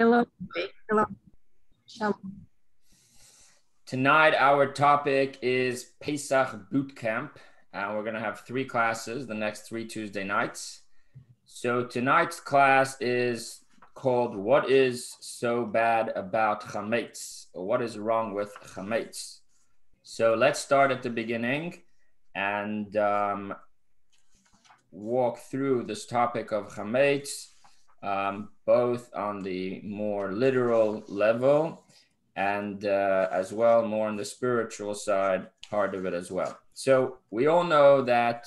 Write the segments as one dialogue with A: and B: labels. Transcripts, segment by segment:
A: Hello. Hello. Shalom.
B: Tonight, our topic is Pesach Boot Camp. We're going to have 3 classes the next 3 Tuesday nights. So tonight's class is called What is so bad about chametz? Or what is wrong with chametz? So let's start at the beginning and walk through this topic of chametz, both on the more literal level and as well more on the spiritual side part of it as well. So we all know that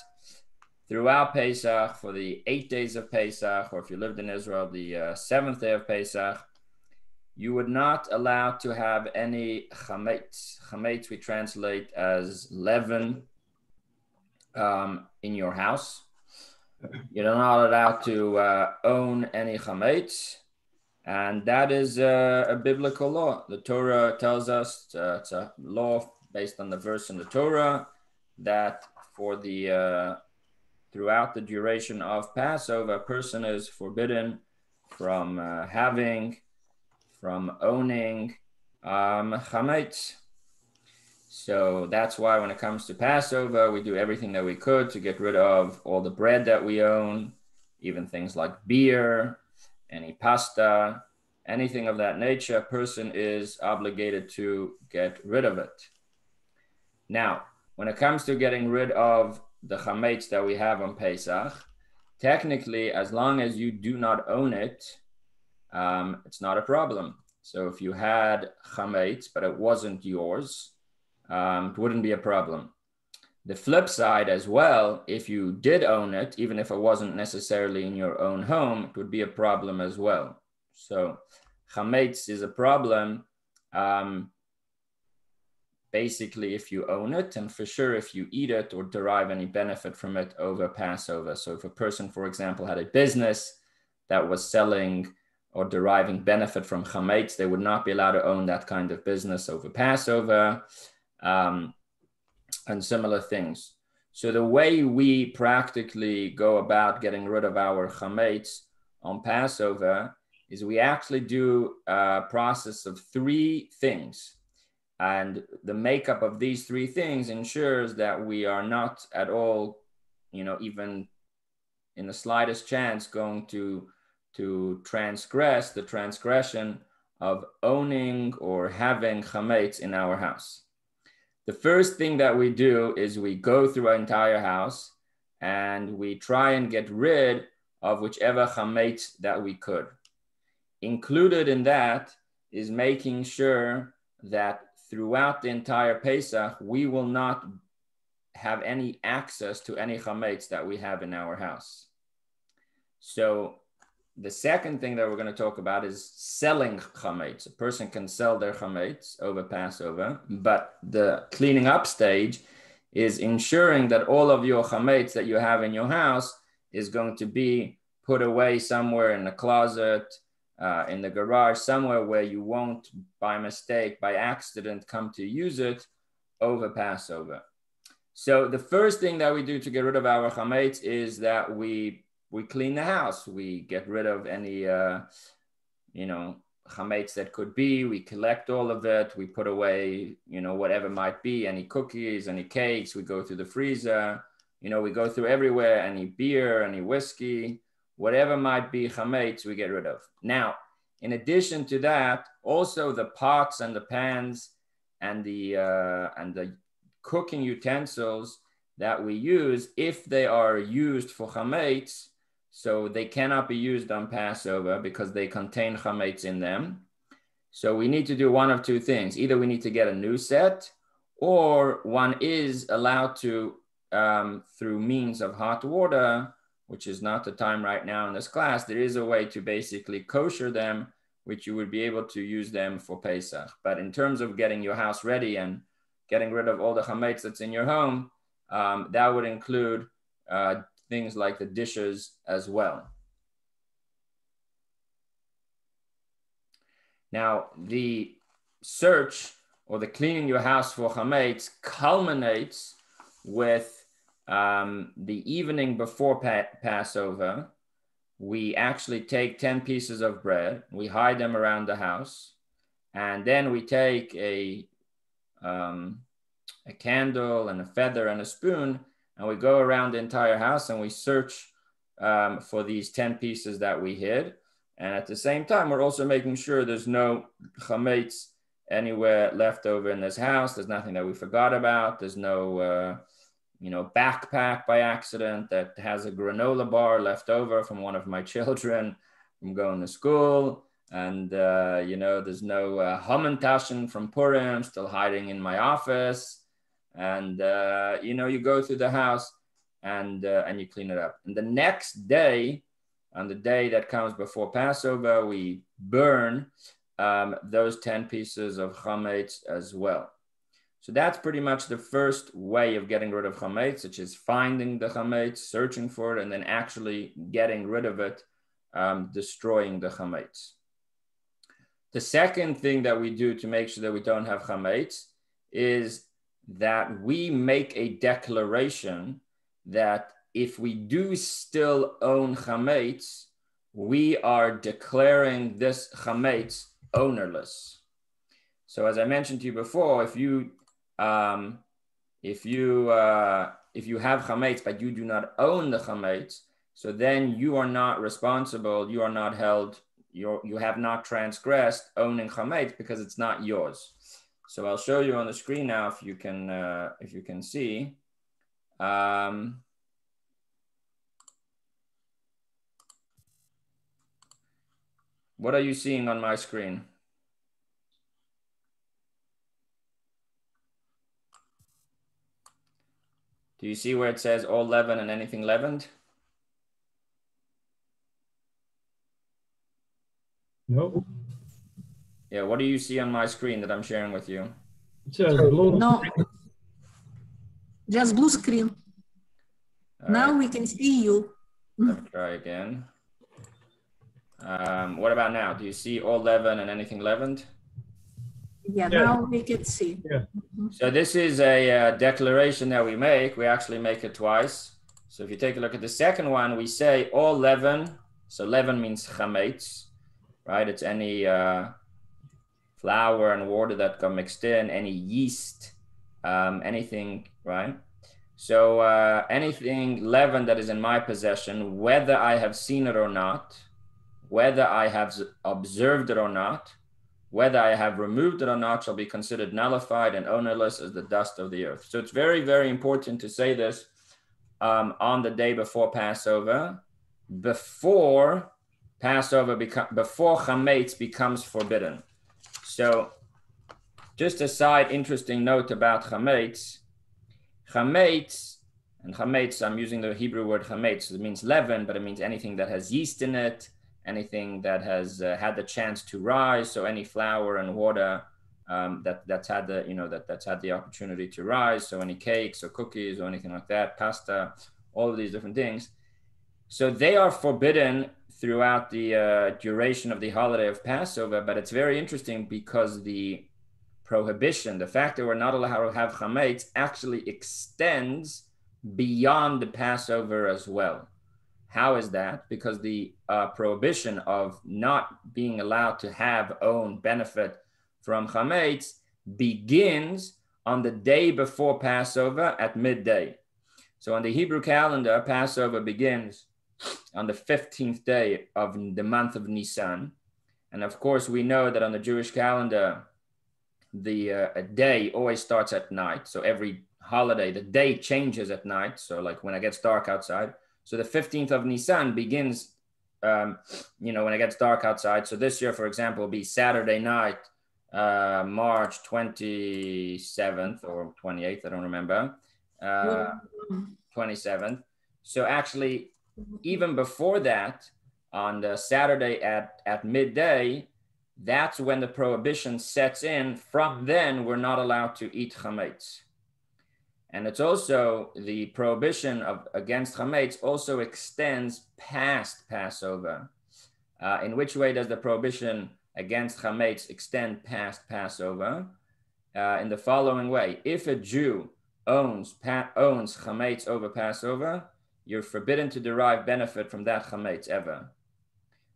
B: throughout Pesach, for the 8 days of Pesach, or if you lived in Israel, the 7th day of Pesach, you would not allow to have any chametz. Chametz we translate as leaven in your house. You're not allowed to own any chametz. And that is a biblical law. The Torah tells us it's a law based on the verse in the Torah that for the throughout the duration of Passover, a person is forbidden from from owning chametz. So that's why when it comes to Passover, we do everything that we could to get rid of all the bread that we own, even things like beer, any pasta, anything of that nature. A person is obligated to get rid of it. Now, when it comes to getting rid of the chametz that we have on Pesach, technically, as long as you do not own it, it's not a problem. So if you had chametz, but it wasn't yours, it wouldn't be a problem. The flip side as well, if you did own it, even if it wasn't necessarily in your own home, it would be a problem as well. So chametz is a problem basically if you own it, and for sure if you eat it or derive any benefit from it over Passover. So if a person, for example, had a business that was selling or deriving benefit from chametz, they would not be allowed to own that kind of business over Passover. And similar things. So the way we practically go about getting rid of our chametz on Passover is we actually do a process of 3 things. And the makeup of these 3 things ensures that we are not at all, even in the slightest chance going to transgress the transgression of owning or having chametz in our house. The first thing that we do is we go through our entire house and we try and get rid of whichever chametz that we could. Included in that is making sure that throughout the entire Pesach, we will not have any access to any chametz that we have in our house. So the second thing that we're going to talk about is selling chametz. A person can sell their chametz over Passover, but the cleaning up stage is ensuring that all of your chametz that you have in your house is going to be put away somewhere in the closet, in the garage, somewhere where you won't, by mistake, by accident, come to use it over Passover. So the first thing that we do to get rid of our chametz is that we clean the house. We get rid of any, chametz that could be. We collect all of it. We put away, whatever might be, any cookies, any cakes. We go through the freezer. We go through everywhere, any beer, any whiskey, whatever might be chametz, we get rid of. Now, in addition to that, also the pots and the pans and the cooking utensils that we use, if they are used for chametz, so they cannot be used on Passover because they contain chametz in them. So we need to do one of 2 things. Either we need to get a new set, or one is allowed to, through means of hot water, which is not the time right now in this class, there is a way to basically kosher them, which you would be able to use them for Pesach. But in terms of getting your house ready and getting rid of all the chametz that's in your home, that would include things like the dishes as well. Now, the search or the cleaning your house for chametz culminates with the evening before Passover, we actually take 10 pieces of bread, we hide them around the house, and then we take a candle and a feather and a spoon, and we go around the entire house and we search for these 10 pieces that we hid. And at the same time, we're also making sure there's no chametz anywhere left over in this house. There's nothing that we forgot about. There's no backpack by accident that has a granola bar left over from one of my children from going to school. And, there's no Hamantaschen from Purim still hiding in my office. And, you go through the house and you clean it up. And the next day, on the day that comes before Passover, we burn those 10 pieces of chametz as well. So that's pretty much the first way of getting rid of chametz, which is finding the chametz, searching for it, and then actually getting rid of it, destroying the chametz. The second thing that we do to make sure that we don't have chametz is that we make a declaration that if we do still own chametz, we are declaring this chametz ownerless. So as I mentioned to you before, if you have chametz but you do not own the chametz, so then you are not responsible. You are not held. You have not transgressed owning chametz because it's not yours. So I'll show you on the screen now if you can see. What are you seeing on my screen? Do you see where it says all leaven and anything leavened?
C: No.
B: Yeah, what do you see on my screen that I'm sharing with you?
C: It says blue.
A: No, just blue screen.
B: All
A: Now
B: right.
A: we can see you.
B: Let's try again. What about now? Do you see all leaven and anything leavened?
A: Yeah,
C: Yeah.
A: now we can see.
C: Yeah.
B: So this is a declaration that we make. We actually make it twice. So if you take a look at the second one, we say all leaven. So leaven means chametz, right? It's any flour and water that got mixed in, any yeast, anything, right? So anything leaven that is in my possession, whether I have seen it or not, whether I have observed it or not, whether I have removed it or not, shall be considered nullified and ownerless as the dust of the earth. So it's very, very important to say this on the day before Passover, before chametz becomes forbidden. So just a side interesting note about chametz. Chametz, I'm using the Hebrew word chametz. It means leaven, but it means anything that has yeast in it, anything that has had the chance to rise. So any flour and water that's had the opportunity to rise. So any cakes or cookies or anything like that, pasta, all of these different things. So they are forbidden throughout the duration of the holiday of Passover. But it's very interesting because the prohibition, the fact that we're not allowed to have chametz, actually extends beyond the Passover as well. How is that? Because the prohibition of not being allowed to have, own, benefit from chametz begins on the day before Passover at midday. So on the Hebrew calendar, Passover begins on the 15th day of the month of Nisan. And of course, we know that on the Jewish calendar, the day always starts at night. So every holiday, the day changes at night. So like when it gets dark outside. So the 15th of Nisan begins, when it gets dark outside. So this year, for example, will be Saturday night, March 27th or 28th, I don't remember, 27th. So actually, even before that, on the Saturday at midday, that's when the prohibition sets in. From then, we're not allowed to eat chametz. And it's also the prohibition against chametz also extends past Passover. In which way does the prohibition against chametz extend past Passover? In the following way: if a Jew owns chametz over Passover, you're forbidden to derive benefit from that chametz ever.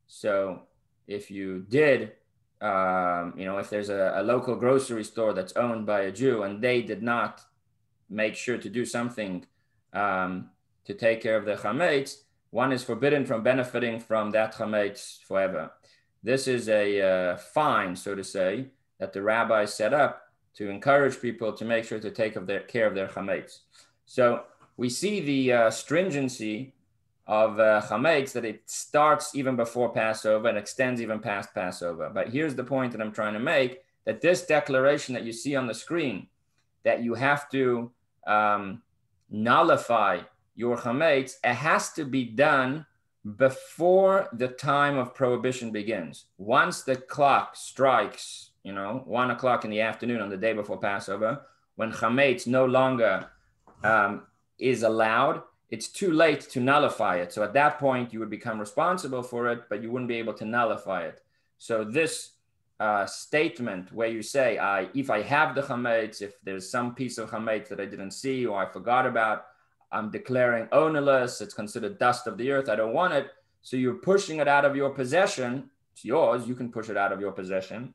B: So if you did, if there's a local grocery store that's owned by a Jew and they did not make sure to do something to take care of the chametz, one is forbidden from benefiting from that chametz forever. This is a fine, so to say, that the rabbi set up to encourage people to make sure to take care of their chametz. So we see the stringency of chametz, that it starts even before Passover and extends even past Passover. But here's the point that I'm trying to make, that this declaration that you see on the screen, that you have to nullify your chametz, it has to be done before the time of prohibition begins. Once the clock strikes, 1 o'clock in the afternoon on the day before Passover, when chametz no longer is allowed, it's too late to nullify it. So at that point, you would become responsible for it, but you wouldn't be able to nullify it. So this statement where you say, if I have the chametz, if there's some piece of chametz that I didn't see or I forgot about, I'm declaring ownerless, it's considered dust of the earth, I don't want it. So you're pushing it out of your possession. It's yours, you can push it out of your possession.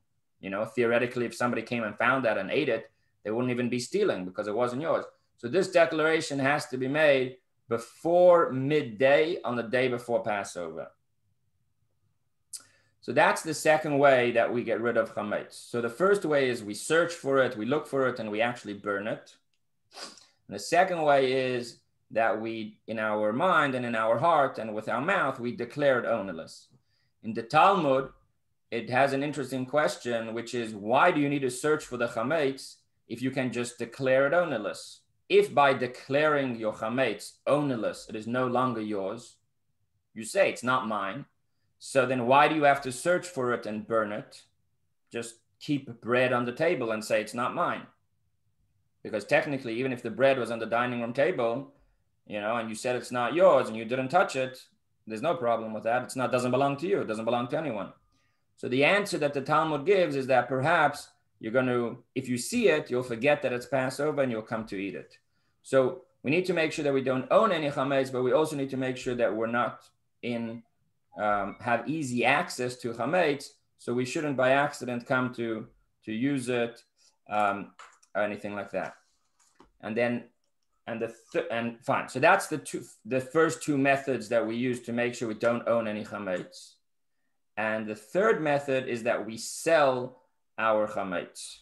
B: Theoretically, if somebody came and found that and ate it, they wouldn't even be stealing because it wasn't yours. So this declaration has to be made before midday on the day before Passover. So that's the second way that we get rid of chametz. So the first way is we search for it, we look for it, and we actually burn it. And the second way is that we, in our mind and in our heart and with our mouth, we declare it ownerless. In the Talmud, it has an interesting question, which is, why do you need to search for the chametz if you can just declare it ownerless? If by declaring your chametz ownerless, it is no longer yours, you say it's not mine, so then why do you have to search for it and burn it? Just keep bread on the table and say it's not mine. Because technically, even if the bread was on the dining room table, and you said it's not yours and you didn't touch it, there's no problem with that. Doesn't belong to you. It doesn't belong to anyone. So the answer that the Talmud gives is that perhaps if you see it, you'll forget that it's Passover and you'll come to eat it. So we need to make sure that we don't own any chametz, but we also need to make sure that we're not have easy access to chametz. So we shouldn't by accident come to use it or anything like that. And fine. So that's the first two methods that we use to make sure we don't own any chametz. And the third method is that we sell our chametz.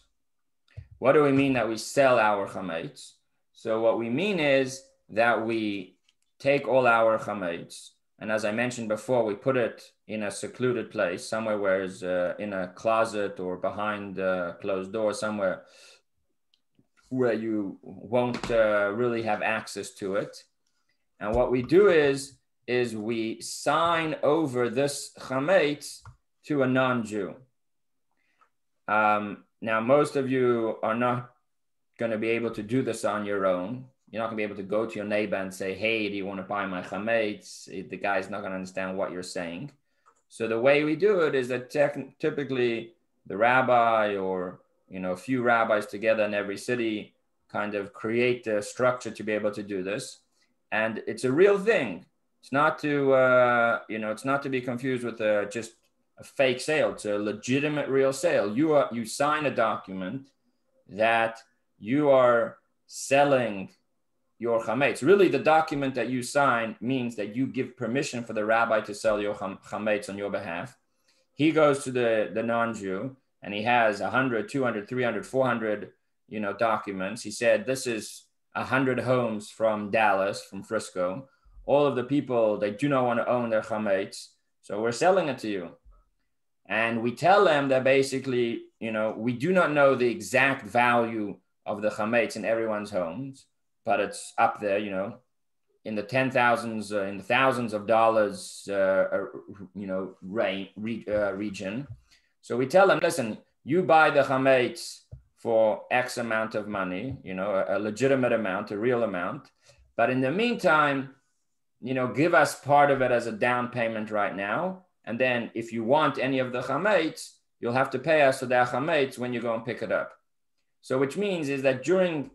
B: What do we mean that we sell our chametz? So what we mean is that we take all our chametz, and as I mentioned before, we put it in a secluded place, somewhere where it's in a closet or behind a closed door, somewhere where you won't really have access to it. And what we do is we sign over this chametz to a non-Jew. Now, most of you are not going to be able to do this on your own. You're not going to be able to go to your neighbor and say, hey, do you want to buy my chametz? The guy's not going to understand what you're saying. So the way we do it is that typically the rabbi or a few rabbis together in every city kind of create the structure to be able to do this. And it's a real thing. It's not to, it's not to be confused with just a fake sale. It's a legitimate real sale. You sign a document that you are selling your chametz. Really, the document that you sign means that you give permission for the rabbi to sell your chametz on your behalf. He goes to the non-Jew and he has 100, 200, 300, 400, documents. He said, this is 100 homes from Dallas, from Frisco. All of the people, they do not want to own their chametz. So we're selling it to you. And we tell them that basically, we do not know the exact value of the chametz in everyone's homes, but it's up there, in the $10,000s, in the thousands of dollars, region. So we tell them, listen, you buy the chametz for X amount of money, a legitimate amount, a real amount. But in the meantime, give us part of it as a down payment right now. And then if you want any of the chametz, you'll have to pay us for that chametz when you go and pick it up. So which means is that during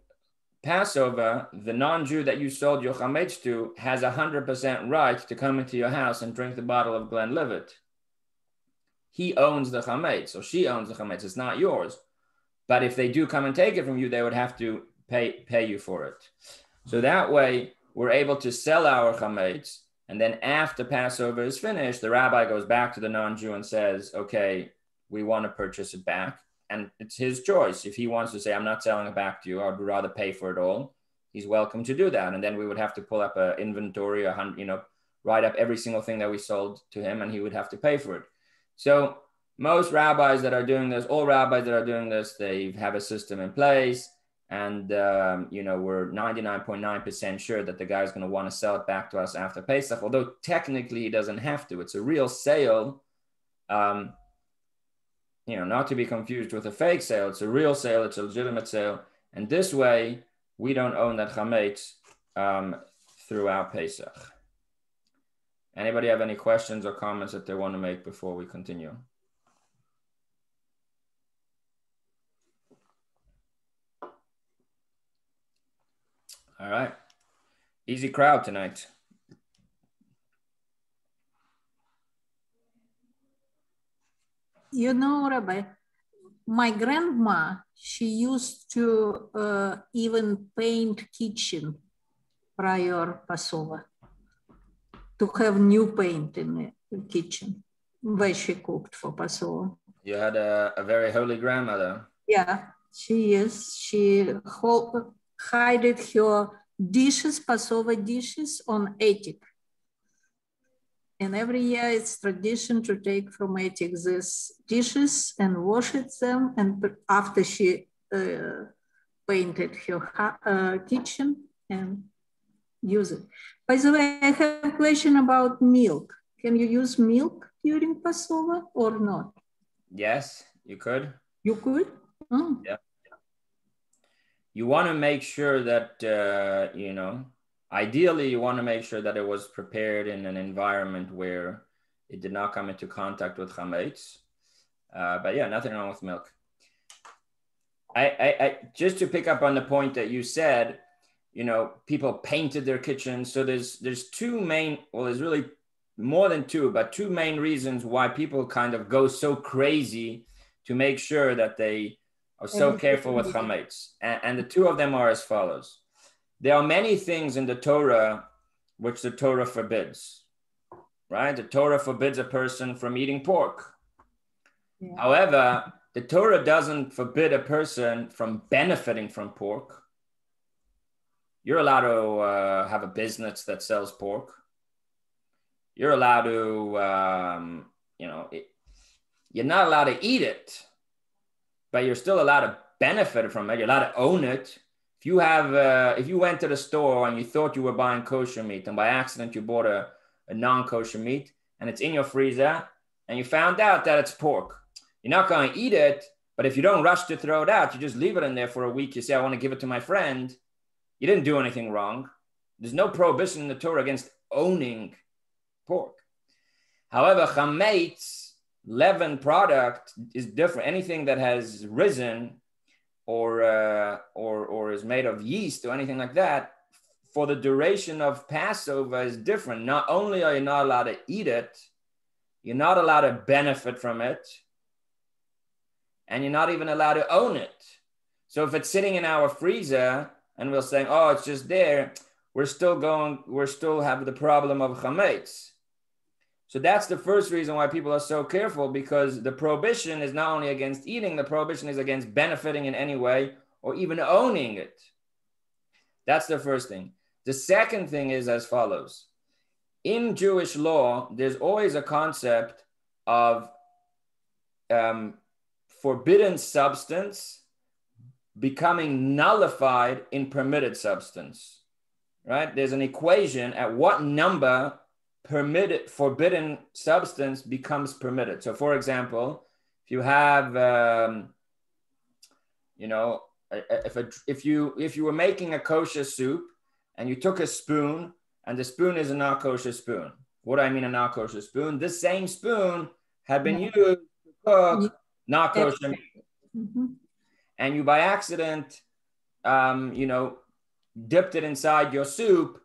B: Passover, the non-Jew that you sold your chametz to has 100% right to come into your house and drink the bottle of Glenlivet. He owns the chametz, or she owns the chametz. It's not yours. But if they do come and take it from you, they would have to pay you for it. So that way, we're able to sell our chametz, and then after Passover is finished, the rabbi goes back to the non-Jew and says, okay, we want to purchase it back. And it's his choice. If he wants to say, I'm not selling it back to you, I'd rather pay for it all, he's welcome to do that. And then we would have to pull up an inventory, write up every single thing that we sold to him, and he would have to pay for it. So most rabbis that are doing this, all rabbis that are doing this, they have a system in place. And, we're 99.9% sure that the guy's going to want to sell it back to us after Pesach, although technically he doesn't have to. It's a real sale. Not to be confused with a fake sale. It's a real sale. It's a legitimate sale. And this way, we don't own that chametz throughout Pesach. Anybody have any questions or comments that they want to make before we continue? All right. Easy crowd tonight.
A: Rabbi, my grandma, she used to even paint kitchen prior Passover, to have new paint in the kitchen where she cooked for Passover.
B: You had a very holy grandmother.
A: Yeah, she is. She hided her dishes, Passover dishes, on attic. And every year it's tradition to take from attic these dishes and wash them. And after she painted her kitchen and use it. By the way, I have a question about milk. Can you use milk during Passover or not?
B: Yes, you could.
A: You could? Oh.
B: Yeah. You want to make sure that, ideally, you want to make sure that it was prepared in an environment where it did not come into contact with chametz. But yeah, nothing wrong with milk. I just to pick up on the point that you said, people painted their kitchens. So there's two main, there's really more than two, but two main reasons why people kind of go so crazy to make sure that they are so careful with chametz. And the two of them are as follows. There are many things in the Torah which the Torah forbids, right? The Torah forbids a person from eating pork. Yeah. However, the Torah doesn't forbid a person from benefiting from pork. You're allowed to have a business that sells pork. You're allowed to, you're not allowed to eat it, but you're still allowed to benefit from it. You're allowed to own it. If you went to the store and you thought you were buying kosher meat and by accident you bought a non-kosher meat and it's in your freezer and you found out that it's pork, you're not going to eat it. But if you don't rush to throw it out, you just leave it in there for a week. You say, I want to give it to my friend. You didn't do anything wrong. There's no prohibition in the Torah against owning pork. However, chametz, leavened product, is different. Anything that has risen or is made of yeast or anything like that, for the duration of Passover is different. Not only are you not allowed to eat it, you're not allowed to benefit from it, and you're not even allowed to own it. So if it's sitting in our freezer and we're saying, oh, it's just there, we're still have the problem of chametz. So that's the first reason why people are so careful, because the prohibition is not only against eating, the prohibition is against benefiting in any way or even owning it. That's the first thing. The second thing is as follows. In Jewish law, there's always a concept of forbidden substance becoming nullified in permitted substance, right? There's an equation at what number forbidden substance becomes permitted. So for example, if you have, if you were making a kosher soup and you took a spoon and the spoon is a not kosher spoon. What do I mean a not kosher spoon? This same spoon had been used to cook not kosher meat. Mm-hmm. And you by accident, dipped it inside your soup,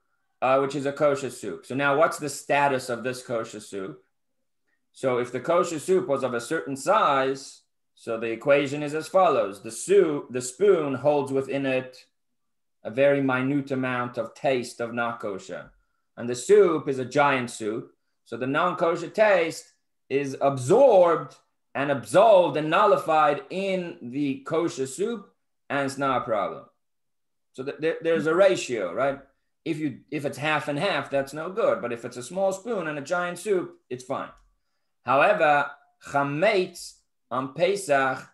B: which is a kosher soup. So now what's the status of this kosher soup? So if the kosher soup was of a certain size, so the equation is as follows. The spoon holds within it a very minute amount of taste of not kosher. And the soup is a giant soup. So the non-kosher taste is absorbed and absolved and nullified in the kosher soup, and it's not a problem. So there's a ratio, right? If it's half and half, that's no good. But if it's a small spoon and a giant soup, it's fine. However, chametz on Pesach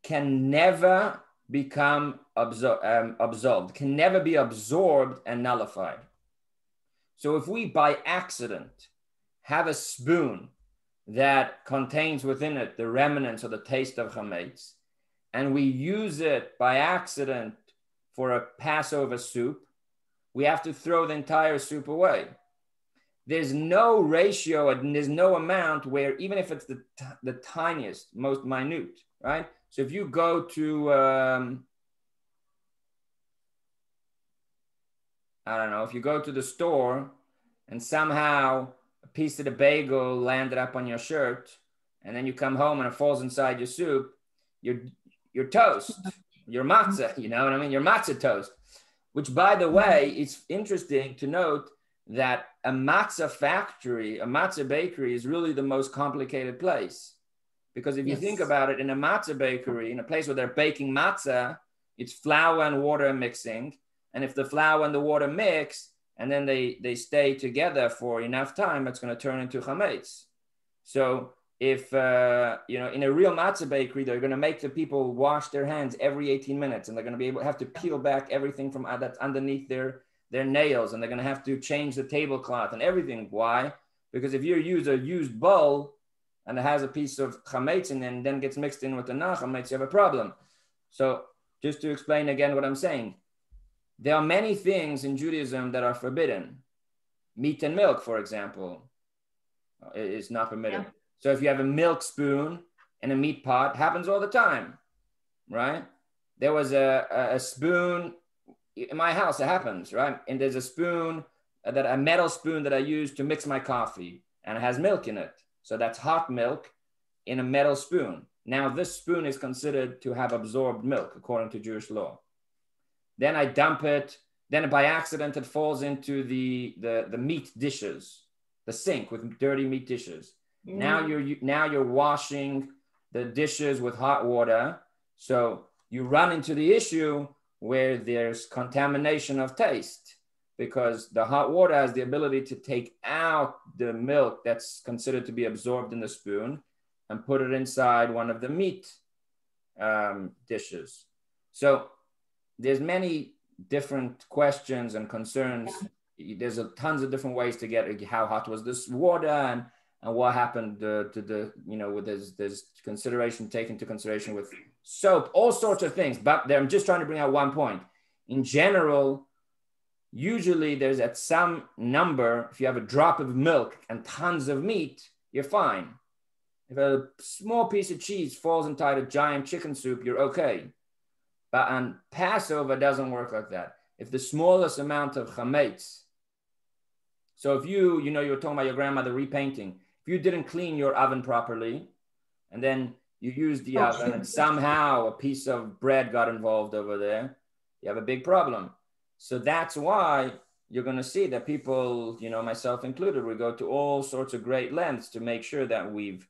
B: can never become absolved, can never be absorbed and nullified. So if we by accident have a spoon that contains within it the remnants of the taste of chametz, and we use it by accident for a Passover soup, we have to throw the entire soup away. There's no ratio and there's no amount where, even if it's the tiniest, most minute, right? So if you go to, I don't know, if you go to the store and somehow a piece of the bagel landed up on your shirt, and then you come home and it falls inside your soup, your toast, your matzah, you know what I mean? Your matzah toast, which, by the way, it's interesting to note that a matzah factory, a matzah bakery is really the most complicated place. Because if you think about it, in a matzah bakery, in a place where they're baking matzah, it's flour and water mixing. And if the flour and the water mix, and then they stay together for enough time, it's going to turn into chametz. So if, in a real matzah bakery, they're going to make the people wash their hands every 18 minutes, and they're going to have to peel back everything from that's underneath their nails, and they're going to have to change the tablecloth and everything. Why? Because if you use a used bowl and it has a piece of chametz and then gets mixed in with the non-chametz, you have a problem. So just to explain again what I'm saying, there are many things in Judaism that are forbidden. Meat and milk, for example, is not permitted. Yeah. So if you have a milk spoon and a meat pot, happens all the time, right? There was a spoon in my house, it happens, right? And there's a spoon, a metal spoon that I use to mix my coffee, and it has milk in it. So that's hot milk in a metal spoon. Now this spoon is considered to have absorbed milk according to Jewish law. Then I dump it. Then by accident, it falls into the meat dishes, the sink with dirty meat dishes. Mm. Now you're washing the dishes with hot water. So you run into the issue where there's contamination of taste, because the hot water has the ability to take out the milk that's considered to be absorbed in the spoon and put it inside one of the meat dishes. So there's many different questions and concerns. There's tons of different ways to get how hot was this water, and what happened to the, with there's consideration taken into consideration with soap, all sorts of things. But I'm just trying to bring out one point. In general, usually there's at some number, if you have a drop of milk and tons of meat, you're fine. If a small piece of cheese falls inside a giant chicken soup, you're okay. But on Passover, it doesn't work like that. If the smallest amount of chametz, so if you were talking about your grandmother repainting, if you didn't clean your oven properly, and then you used the oven and somehow a piece of bread got involved over there, you have a big problem. So that's why you're going to see that people, myself included, we go to all sorts of great lengths to make sure that we've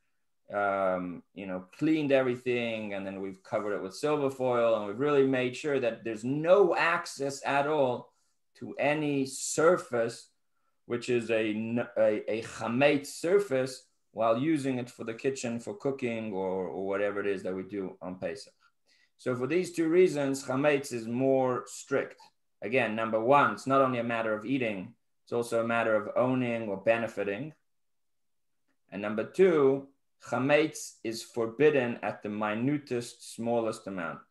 B: cleaned everything, and then we've covered it with silver foil, and we've really made sure that there's no access at all to any surface which is a chametz surface, while using it for the kitchen for cooking or whatever it is that we do on Pesach. So for these two reasons, chametz is more strict. Again, number one, it's not only a matter of eating, it's also a matter of owning or benefiting. And number two, chametz is forbidden at the minutest, smallest amount.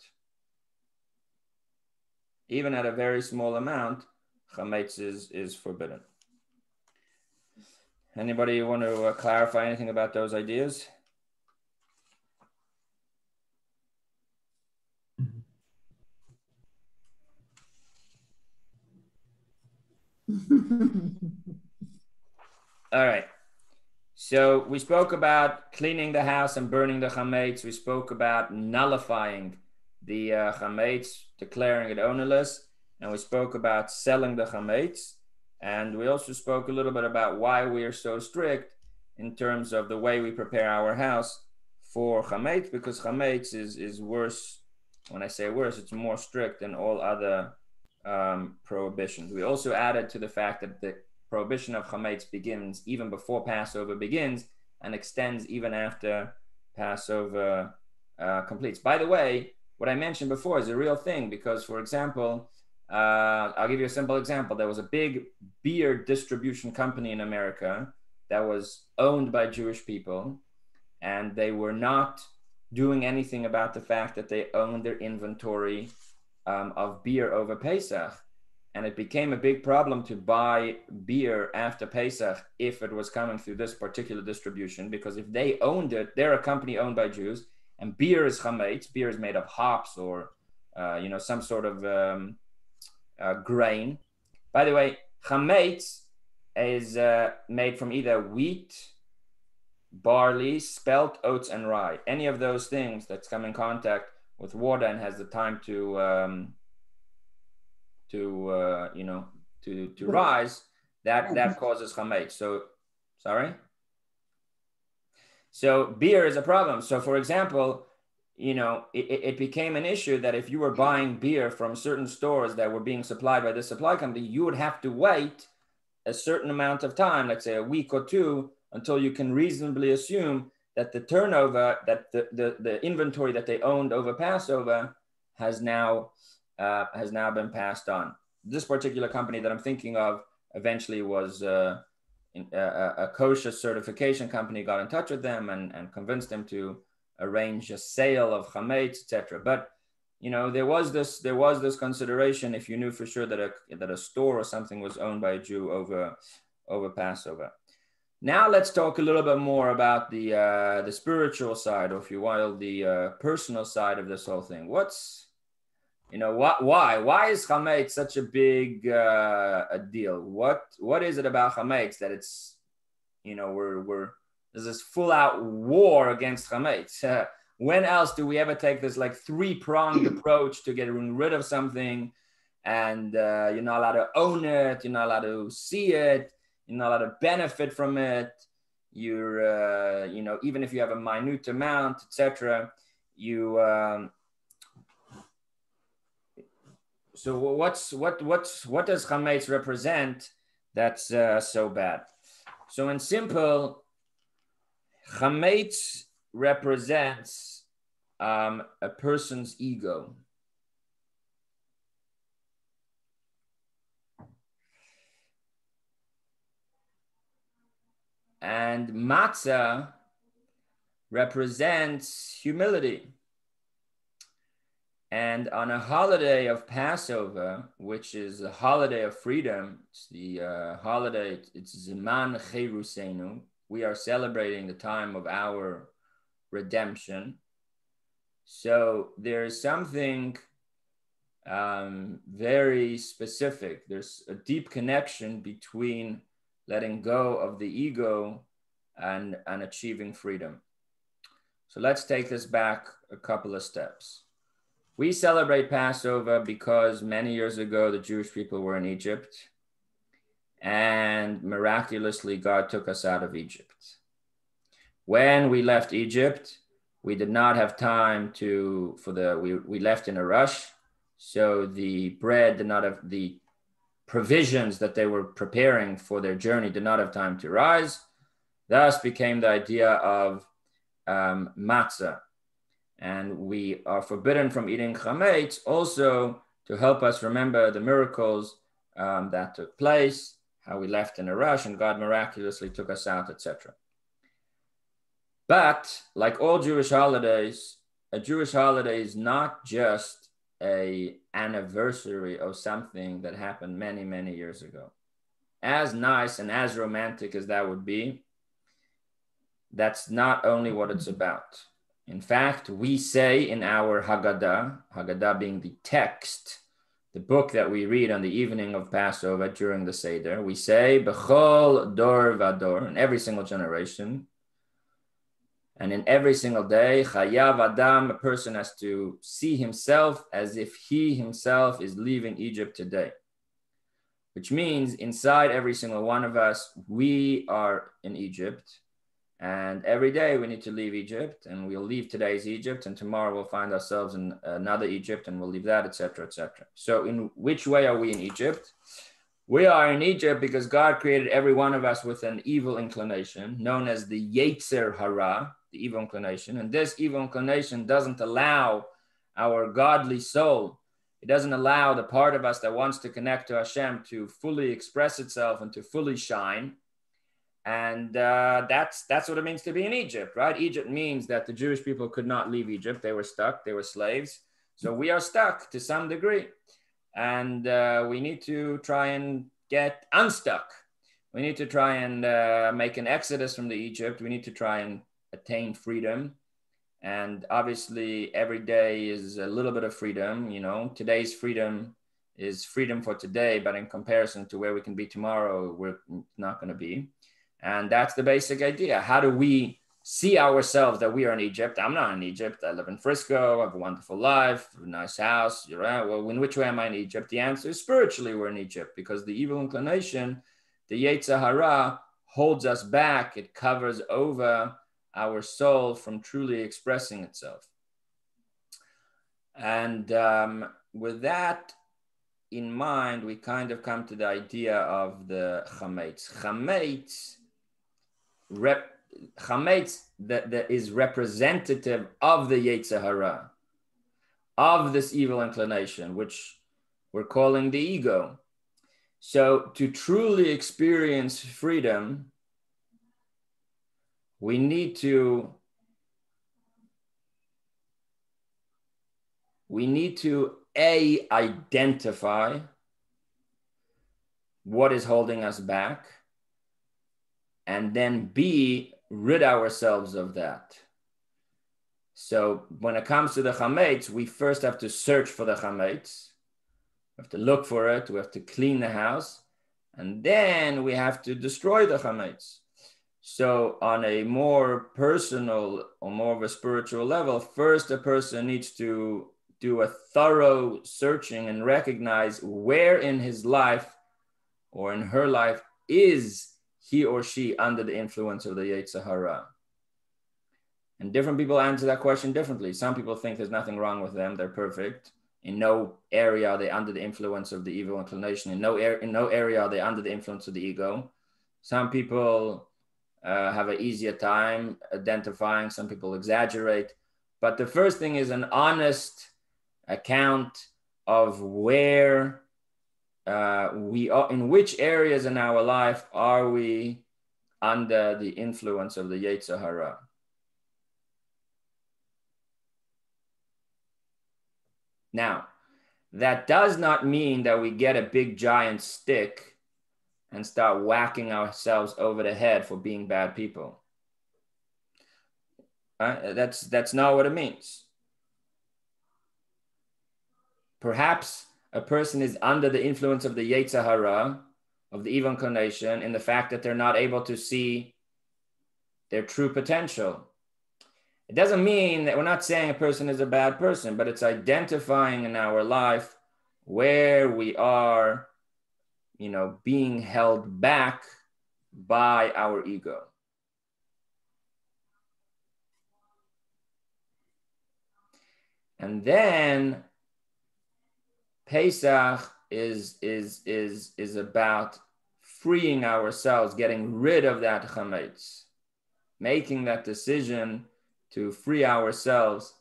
B: Even at a very small amount, chametz is forbidden. Anybody want to clarify anything about those ideas? All right. So we spoke about cleaning the house and burning the chametz. We spoke about nullifying the chametz, declaring it ownerless. And we spoke about selling the chametz. And we also spoke a little bit about why we are so strict in terms of the way we prepare our house for chametz, because chametz is worse. When I say worse, it's more strict than all other prohibitions. We also added to the fact that the prohibition of chametz begins even before Passover begins and extends even after Passover completes. By the way, what I mentioned before is a real thing because, for example, I'll give you a simple example. There was a big beer distribution company in America that was owned by Jewish people, and they were not doing anything about the fact that they owned their inventory of beer over Pesach. And it became a big problem to buy beer after Pesach if it was coming through this particular distribution, because if they owned it, they're a company owned by Jews, and beer is chametz. Beer is made of hops or some sort of grain. By the way, chametz is made from either wheat, barley, spelt, oats, and rye. Any of those things that's come in contact with water and has the time to rise, that causes chametz. So, sorry. So beer is a problem. So, for example, it became an issue that if you were buying beer from certain stores that were being supplied by this supply company, you would have to wait a certain amount of time, let's say a week or two, until you can reasonably assume that the turnover, that the inventory that they owned over Passover has now been passed on. This particular company that I'm thinking of eventually was a kosher certification company, got in touch with them and convinced them to arrange a sale of chametz, etc. But there was this consideration if you knew for sure that a store or something was owned by a Jew over Passover. Now let's talk a little bit more about the spiritual side, or if you will, the personal side of this whole thing. Why is chametz such a big a deal? What is it about chametz that it's there's this full out war against chametz? When else do we ever take this like three-pronged approach to get rid of something, and you're not allowed to own it, you're not allowed to see it, you're not allowed to benefit from it. You're, even if you have a minute amount, etc. So what does chametz represent that's so bad? So in simple, chametz represents a person's ego. And matzah represents humility. And on a holiday of Passover, which is a holiday of freedom, it's the holiday, it's Zeman Cherusenu. We are celebrating the time of our redemption. So there's something very specific. There's a deep connection between letting go of the ego and achieving freedom. So let's take this back a couple of steps. We celebrate Passover because many years ago, the Jewish people were in Egypt, and miraculously, God took us out of Egypt. When we left Egypt, we did not have time we left in a rush. So the bread did not have the provisions that they were preparing for their journey did not have time to rise. Thus became the idea of matzah. And we are forbidden from eating chametz also to help us remember the miracles that took place, how we left in a rush and God miraculously took us out, etc. But like all Jewish holidays, a Jewish holiday is not just an anniversary of something that happened many, many years ago. As nice and as romantic as that would be, that's not only what it's about. In fact, we say in our Haggadah being the text the book that we read on the evening of Passover during the Seder, we say, B'chol dor vador, in every single generation, and in every single day, chayav adam, a person has to see himself as if he himself is leaving Egypt today. Which means inside every single one of us, we are in Egypt. And every day we need to leave Egypt, and we'll leave today's Egypt, and tomorrow we'll find ourselves in another Egypt, and we'll leave that, etc., etc. So in which way are we in Egypt? We are in Egypt because God created every one of us with an evil inclination known as the Yetzer Hara, the evil inclination. And this evil inclination doesn't allow our godly soul, it doesn't allow the part of us that wants to connect to Hashem to fully express itself and to fully shine. And that's what it means to be in Egypt, right? Egypt means that the Jewish people could not leave Egypt. They were stuck. They were slaves. So we are stuck to some degree. And we need to try and get unstuck. We need to try and make an exodus from the Egypt. We need to try and attain freedom. And obviously, every day is a little bit of freedom. You know, today's freedom is freedom for today. But in comparison to where we can be tomorrow, we're not going to be. And that's the basic idea. How do we see ourselves that we are in Egypt? I'm not in Egypt. I live in Frisco. I have a wonderful life, a nice house. You're right. Well, in which way am I in Egypt? The answer is spiritually we're in Egypt because the evil inclination, the Yetzer Hara, holds us back. It covers over our soul from truly expressing itself. And with that in mind, we kind of come to the idea of the chametz. Chametz that is representative of the Yetzer Hara, of this evil inclination, which we're calling the ego. So to truly experience freedom, we need to identify what is holding us back, and then B, rid ourselves of that. So when it comes to the chametz, we first have to search for the chametz. We have to look for it. We have to clean the house. And then we have to destroy the chametz. So on a more personal or more of a spiritual level, first a person needs to do a thorough searching and recognize where in his life or in her life is he or she under the influence of the Yetzer Hara. And different people answer that question differently. Some people think there's nothing wrong with them. They're perfect. In no area are they under the influence of the evil inclination. In no area are they under the influence of the ego. Some people have an easier time identifying. Some people exaggerate. But the first thing is an honest account of where we are, in which areas in our life are we under the influence of the Yetzer Hara. Now, that does not mean that we get a big giant stick and start whacking ourselves over the head for being bad people. That's not what it means. Perhaps a person is under the influence of the Yetzer Hara, of the evil inclination, in the fact that they're not able to see their true potential. It doesn't mean that we're not saying a person is a bad person, but it's identifying in our life where we are, being held back by our ego. And then Pesach is about freeing ourselves, getting rid of that chametz, making that decision to free ourselves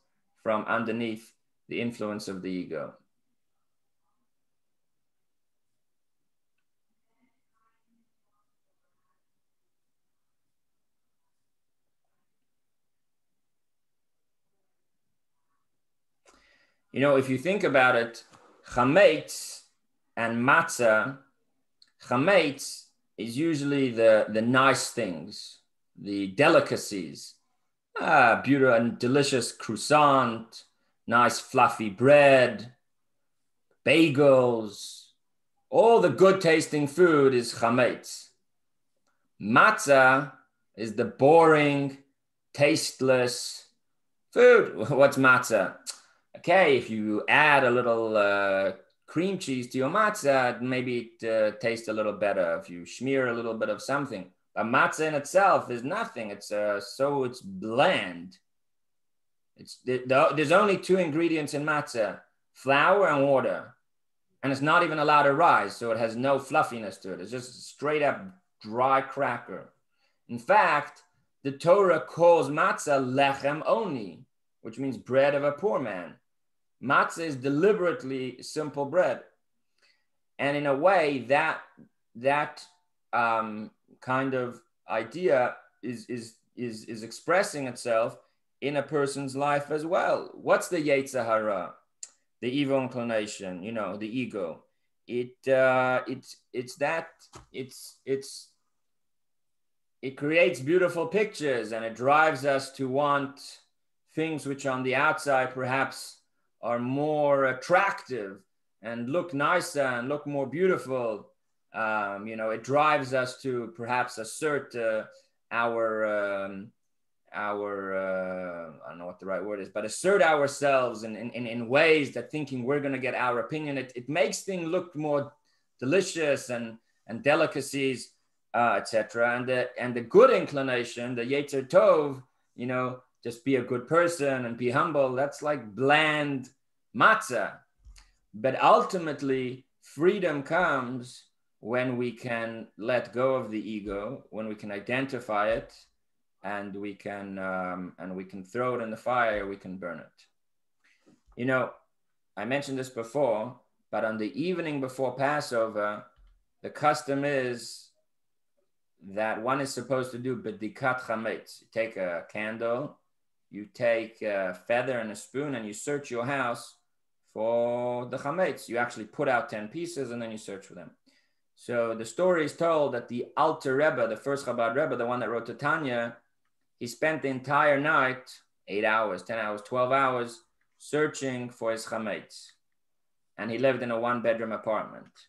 B: from underneath the influence of the ego. If you think about it, chametz and matzah, chametz is usually the nice things, the delicacies, beautiful and delicious croissant, nice fluffy bread, bagels, all the good tasting food is chametz. Matzah is the boring, tasteless food. What's matzah? Okay, if you add a little cream cheese to your matzah, maybe it tastes a little better if you smear a little bit of something. But matzah in itself is nothing. It's bland. There's only two ingredients in matzah, flour and water. And it's not even allowed to rise, so it has no fluffiness to it. It's just straight up dry cracker. In fact, the Torah calls matzah lechem oni, which means bread of a poor man. Matzah is deliberately simple bread. And in a way, that kind of idea is expressing itself in a person's life as well. What's the Yetzer Hara? The evil inclination, the ego. It creates beautiful pictures, and it drives us to want things which on the outside perhaps are more attractive and look nicer and look more beautiful. It drives us to perhaps assert I don't know what the right word is, but assert ourselves in ways that thinking we're going to get our opinion. It makes things look more delicious and delicacies, etc. And the good inclination, the Yetzer Tov, just be a good person and be humble. That's like bland matzah. But ultimately, freedom comes when we can let go of the ego, when we can identify it, and we can throw it in the fire, we can burn it. I mentioned this before, but on the evening before Passover, the custom is that one is supposed to do bedikat chametz. You take a candle, you take a feather and a spoon, and you search your house for the chametz. You actually put out 10 pieces, and then you search for them. So the story is told that the Alter Rebbe, the first Chabad Rebbe, the one that wrote the Tanya, he spent the entire night, 8 hours, 10 hours, 12 hours, searching for his chametz. And he lived in a 1-bedroom apartment,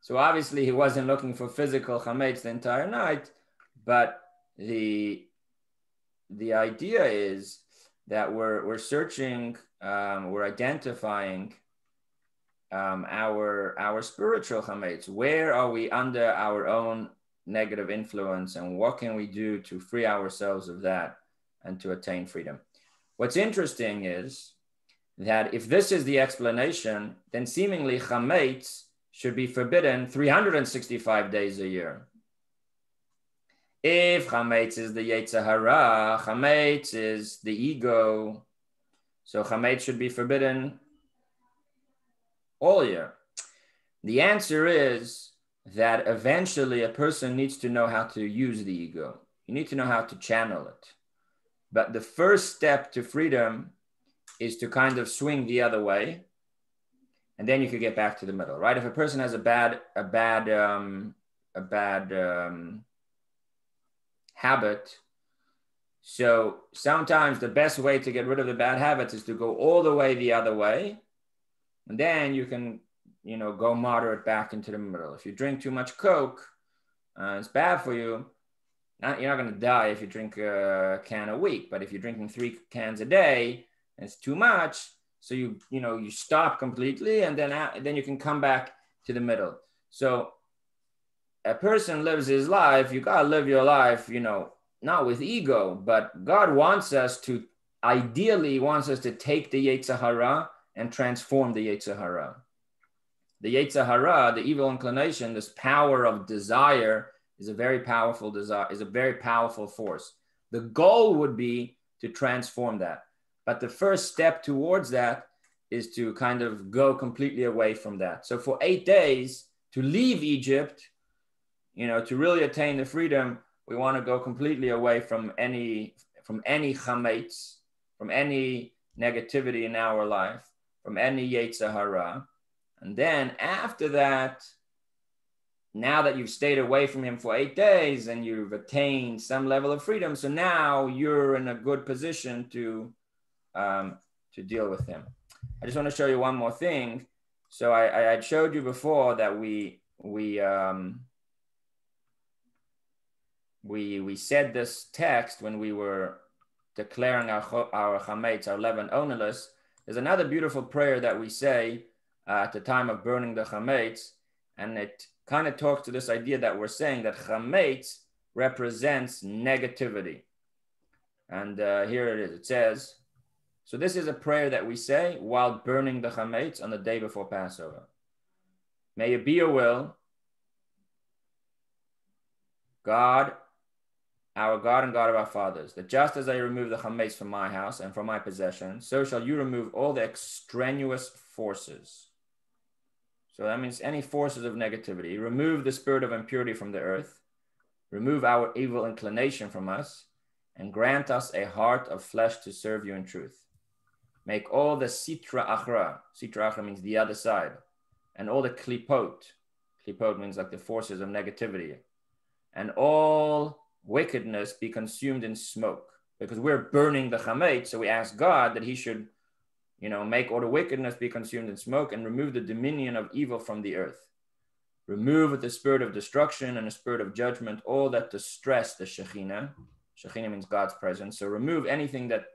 B: So obviously he wasn't looking for physical chametz the entire night, but the idea is that we're searching, we're identifying our spiritual chametz. Where are we under our own negative influence, and what can we do to free ourselves of that and to attain freedom? What's interesting is that if this is the explanation, then seemingly chametz should be forbidden 365 days a year. If chametz is the Yetzer Hara, chametz is the ego, so chametz should be forbidden all year. The answer is that eventually a person needs to know how to use the ego. You need to know how to channel it. But the first step to freedom is to kind of swing the other way, and then you could get back to the middle, right? If a person has a bad habit, so sometimes the best way to get rid of the bad habits is to go all the way the other way, and then you can go moderate back into the middle. If you drink too much Coke, it's bad for you. You're not going to die if you drink a can a week, but if you're drinking 3 cans a day, it's too much. So you stop completely, and then you can come back to the middle. So a person lives his life. You got to live your life, not with ego, but God ideally wants us to take the Yetzer Hara and transform the Yetzer Hara. The Yetzer Hara, the evil inclination, this power of desire, is a very powerful force. The goal would be to transform that. But the first step towards that is to kind of go completely away from that. So for 8 days, to leave Egypt, to really attain the freedom, we want to go completely away from any chametz, from any negativity in our life, from any Yetzer Hara. And then after that, now that you've stayed away from him for 8 days and you've attained some level of freedom, so now you're in a good position to deal with him. I just want to show you one more thing. So I had showed you before that we said this text when we were declaring our chametz, our leaven ownerless. There's another beautiful prayer that we say at the time of burning the chametz, and it kind of talks to this idea that we're saying that chametz represents negativity. And here it is. It says, so this is a prayer that we say while burning the chametz on the day before Passover. May it be your will, God, our God and God of our fathers, that just as I remove the chametz from my house and from my possession, so shall you remove all the extraneous forces. So that means any forces of negativity. Remove the spirit of impurity from the earth. Remove our evil inclination from us, and grant us a heart of flesh to serve you in truth. Make all the sitra achra means the other side, and all the klipot means like the forces of negativity, and all wickedness be consumed in smoke. Because we're burning the chametz, so we ask God that he should, make all the wickedness be consumed in smoke and remove the dominion of evil from the earth. Remove with the spirit of destruction and the spirit of judgment all that distress the Shekhinah. Shekhinah means God's presence. So remove anything that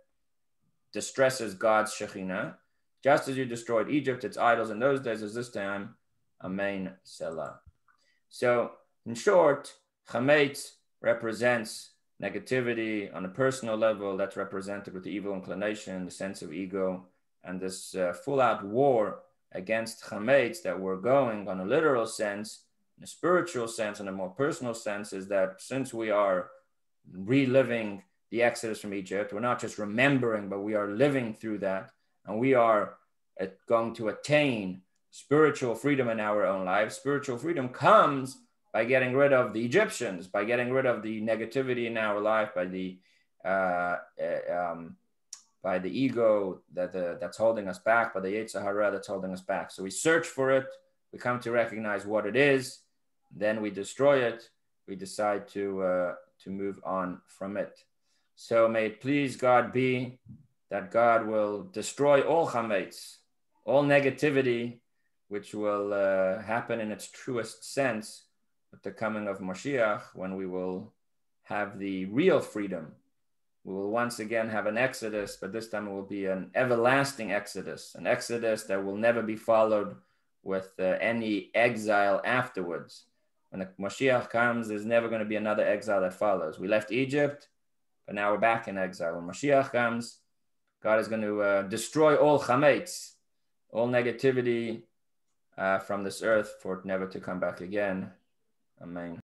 B: distresses God's Shekhinah, just as you destroyed Egypt, its idols in those days as this time. Amen. Selah. So in short, chametz represents negativity on a personal level. That's represented with the evil inclination, the sense of ego, and this full-out war against chametz that we're going on a literal sense, in a spiritual sense, and a more personal sense, is that since we are reliving the exodus from Egypt, we're not just remembering, but we are living through that, and we are going to attain spiritual freedom in our own lives. Spiritual freedom comes by getting rid of the Egyptians, by getting rid of the negativity in our life, by the ego that's holding us back, by the Yetzer Hara that's holding us back. So we search for it, we come to recognize what it is, then we destroy it, we decide to move on from it. So may it please God be that God will destroy all chametz, all negativity, which will happen in its truest sense with the coming of Mashiach, when we will have the real freedom. We will once again have an exodus, but this time it will be an everlasting exodus, an exodus that will never be followed with any exile afterwards. When the Mashiach comes, there's never going to be another exile that follows. We left Egypt, but now we're back in exile. When Mashiach comes, God is going to destroy all chametz, all negativity from this earth, for it never to come back again. Amen.